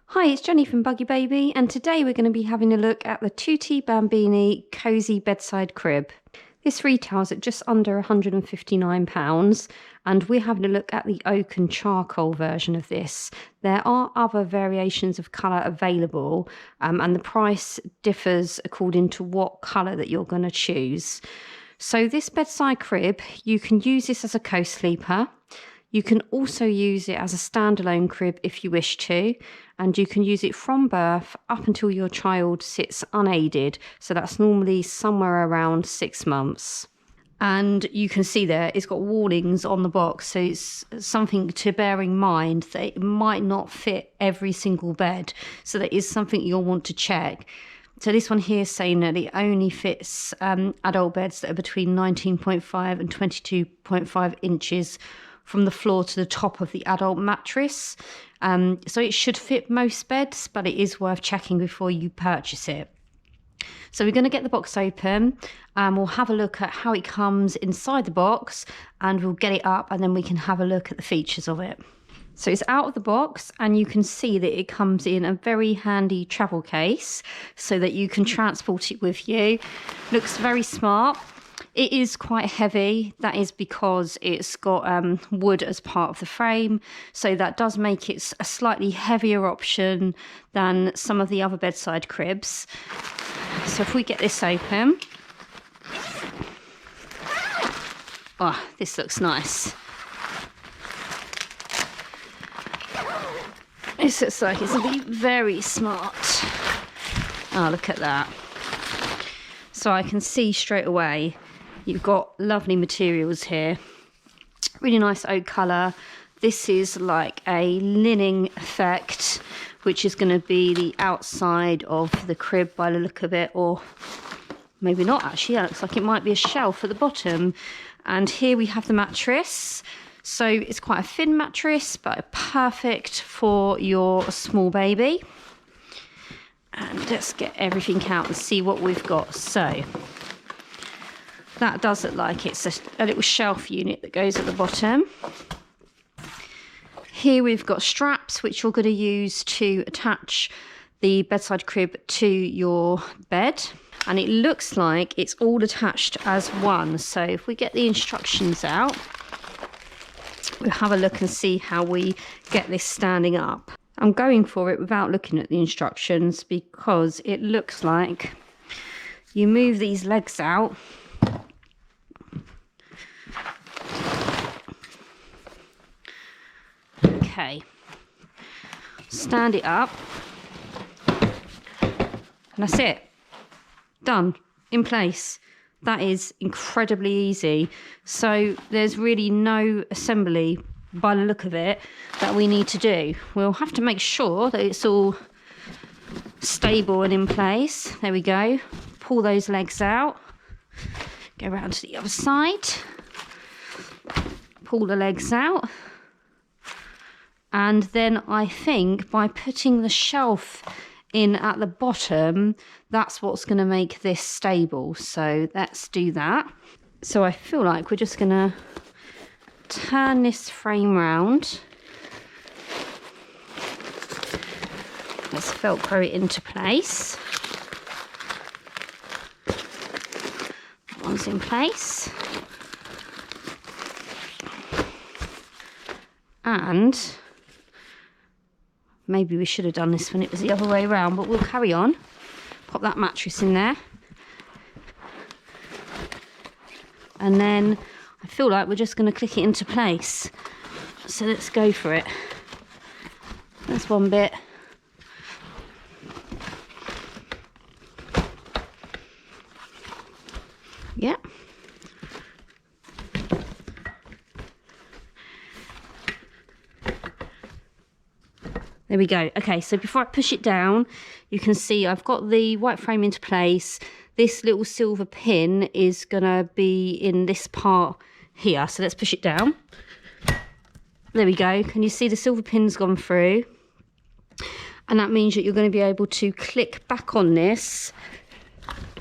Hi, it's Jenny from Buggy Baby, and today we're going to be having a look at the Tutti Bambini Cozee Bedside Crib. This retails at just under £159, and we're having a look at the oak and charcoal version of this. There are other variations of colour available, and the price differs according to what colour that you're going to choose. So this bedside crib, you can use this as a co-sleeper. You can also use it as a standalone crib if you wish to, and you can use it from birth up until your child sits unaided. So that's normally somewhere around 6 months. And you can see there, it's got warnings on the box. So it's something to bear in mind that it might not fit every single bed. So that is something you'll want to check. So this one here is saying that it only fits adult beds that are between 19.5 and 22.5 inches from the floor to the top of the adult mattress. So it should fit most beds, but it is worth checking before you purchase it. So we're going to get the box open, and we'll have a look at how it comes inside the box, and we'll get it up, and then we can have a look at the features of it. So it's out of the box, and you can see that it comes in a very handy travel case so that you can transport it with you. Looks very smart. It is quite heavy. That is because it's got wood as part of the frame, so that does make it a slightly heavier option than some of the other bedside cribs. So if we get this open, oh, this looks nice. This looks like it's going to be very smart. Oh, look at that. So I can see straight away you've got lovely materials here. Really nice oak colour. This is like a linen effect, which is going to be the outside of the crib by the look of it, or maybe not actually. It looks like it might be a shelf at the bottom. And here we have the mattress. So it's quite a thin mattress, but perfect for your small baby. And let's get everything out and see what we've got. So that does look like it's a little shelf unit that goes at the bottom. Here we've got straps, which you're going to use to attach the bedside crib to your bed. And it looks like it's all attached as one. So if we get the instructions out, we'll have a look and see how we get this standing up. I'm going for it without looking at the instructions because it looks like you move these legs out. Okay, stand it up, and that's it. Done, in place. That is incredibly easy. So there's really no assembly by the look of it that we need to do. We'll have to make sure that it's all stable and in place. There we go. Pull those legs out. Go around to the other side. Pull the legs out. And then I think by putting the shelf in at the bottom, that's what's going to make this stable. So let's do that. So I feel like we're just going to turn this frame round. Let's Velcro it into place. That one's in place. And maybe we should have done this when it was the other way around, but we'll carry on. Pop that mattress in there. And then I feel like we're just going to click it into place. So let's go for it. That's one bit. Yeah. There we go. Okay, so before I push it down, you can see I've got the white frame into place. This little silver pin is going to be in this part here. So let's push it down. There we go. Can you see the silver pin's gone through? And that means that you're going to be able to click back on this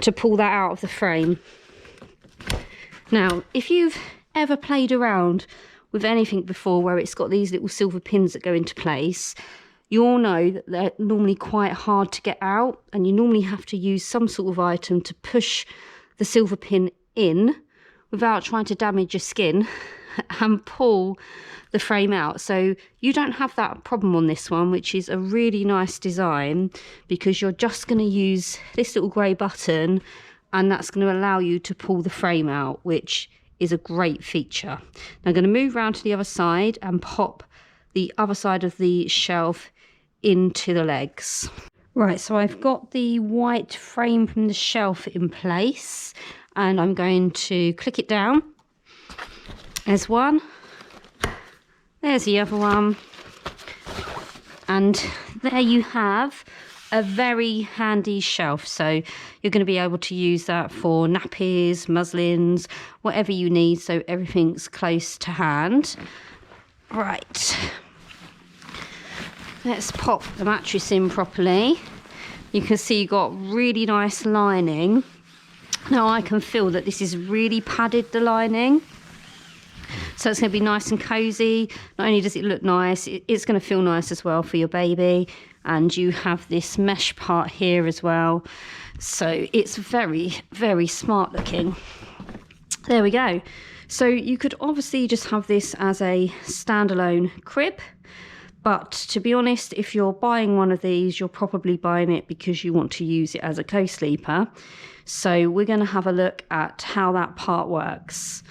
to pull that out of the frame. Now, if you've ever played around with anything before where it's got these little silver pins that go into place, you all know that they're normally quite hard to get out, and you normally have to use some sort of item to push the silver pin in without trying to damage your skin and pull the frame out. So you don't have that problem on this one, which is a really nice design, because you're just going to use this little grey button and that's going to allow you to pull the frame out, which is a great feature. Now I'm going to move around to the other side and pop the other side of the shelf into the legs. Right, so I've got the white frame from the shelf in place, and I'm going to click it down. There's one, there's the other one, and there you have a very handy shelf. So you're going to be able to use that for nappies, muslins, whatever you need, so everything's close to hand. Right, let's pop the mattress in properly. You can see you've got really nice lining. Now I can feel that this is really padded, the lining. So it's going to be nice and cozy. Not only does it look nice, it's going to feel nice as well for your baby. And you have this mesh part here as well. So it's very, very smart looking. There we go. So you could obviously just have this as a standalone crib. But to be honest, if you're buying one of these, you're probably buying it because you want to use it as a co-sleeper. So we're going to have a look at how that part works.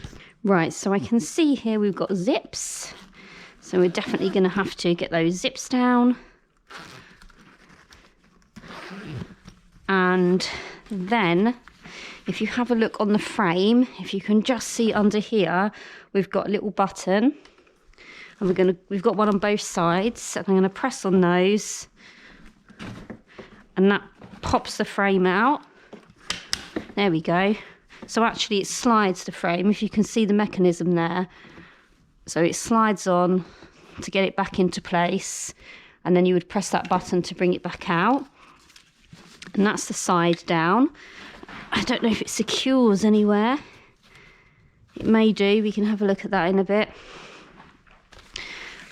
Right, so I can see here we've got zips. So we're definitely going to have to get those zips down. And then if you have a look on the frame, if you can just see under here, we've got a little button. And we've got one on both sides, and I'm going to press on those, and that pops the frame out. There we go. So actually it slides the frame, if you can see the mechanism there. So it slides on to get it back into place, and then you would press that button to bring it back out. And that's the side down. I don't know if it secures anywhere. It may do. We can have a look at that in a bit.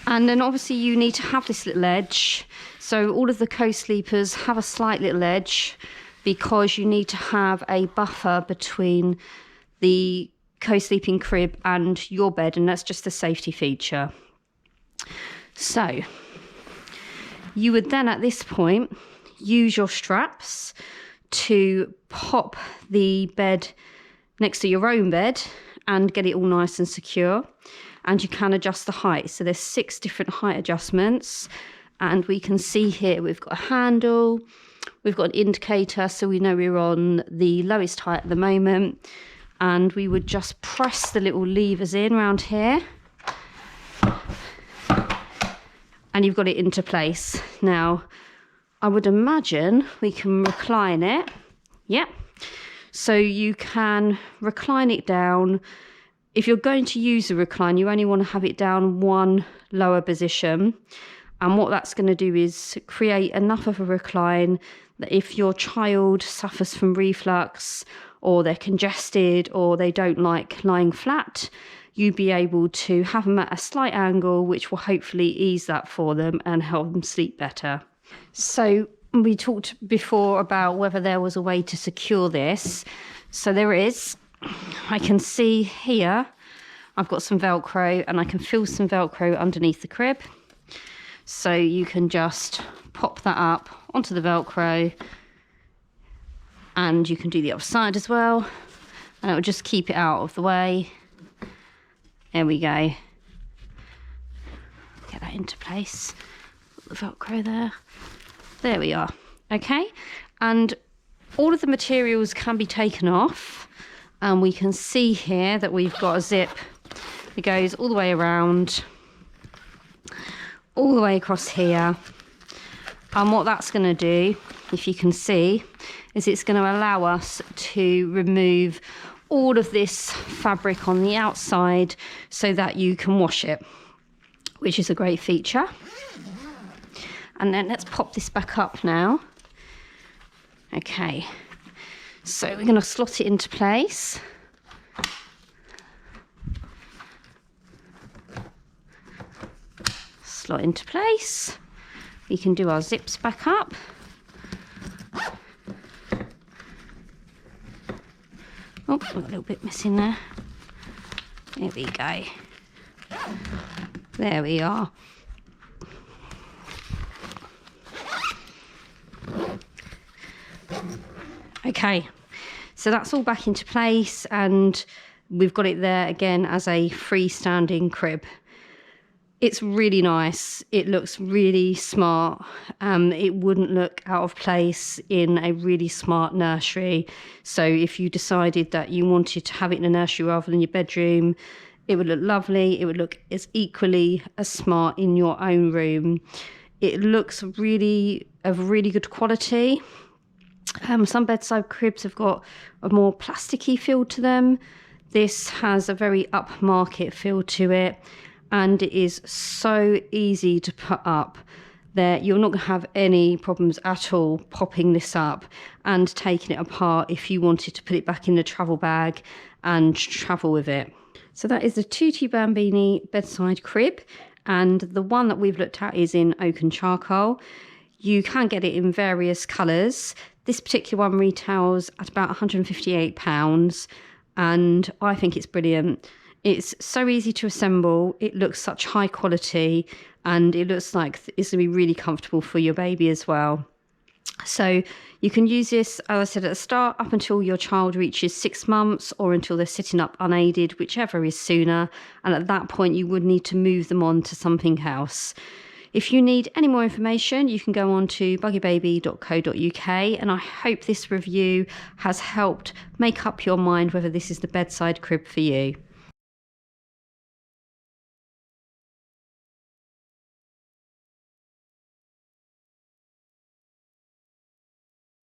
And then obviously you need to have this little edge. So all of the co-sleepers have a slight little edge, because you need to have a buffer between the co-sleeping crib and your bed, and that's just a safety feature. So you would then at this point use your straps to pop the bed next to your own bed and get it all nice and secure. And you can adjust the height. So there's 6 different height adjustments, and we can see here we've got a handle, we've got an indicator, so we know we're on the lowest height at the moment. And we would just press the little levers in around here, and you've got it into place. Now I would imagine we can recline it. Yep. So you can recline it down. If you're going to use a recline, you only want to have it down one lower position. And what that's going to do is create enough of a recline that if your child suffers from reflux, or they're congested, or they don't like lying flat, you'd be able to have them at a slight angle, which will hopefully ease that for them and help them sleep better. So we talked before about whether there was a way to secure this. So there is. I can see here I've got some Velcro, and I can feel some Velcro underneath the crib. So you can just pop that up onto the Velcro, and you can do the other side as well, and it will just keep it out of the way. There we go. Get that into place. Put the Velcro there. There we are. Okay, and all of the materials can be taken off. And we can see here that we've got a zip that goes all the way around, all the way across here. And what that's going to do, if you can see, is it's going to allow us to remove all of this fabric on the outside so that you can wash it, which is a great feature. And then let's pop this back up now. Okay. So we're going to slot it into place. Slot into place. we can do our zips back up. Oh, got a little bit missing there. There we go. There we are. Okay, so that's all back into place, and we've got it there again as a freestanding crib. It's really nice. It looks really smart. It wouldn't look out of place in a really smart nursery. So if you decided that you wanted to have it in a nursery rather than your bedroom, it would look lovely. It would look as equally as smart in your own room. It looks really of really good quality. Some bedside cribs have got a more plasticky feel to them. This has a very upmarket feel to it, and it is so easy to put up that you're not going to have any problems at all popping this up and taking it apart if you wanted to put it back in the travel bag and travel with it. So that is the Tutti Bambini Bedside Crib, and the one that we've looked at is in oak and charcoal. You can get it in various colours. This particular one retails at about £158, and I think it's brilliant. It's so easy to assemble, it looks such high quality, and it looks like it's going to be really comfortable for your baby as well. So you can use this, as I said at the start, up until your child reaches 6 months or until they're sitting up unaided, whichever is sooner. And at that point, you would need to move them on to something else. If you need any more information, you can go on to buggybaby.co.uk, and I hope this review has helped make up your mind whether this is the bedside crib for you.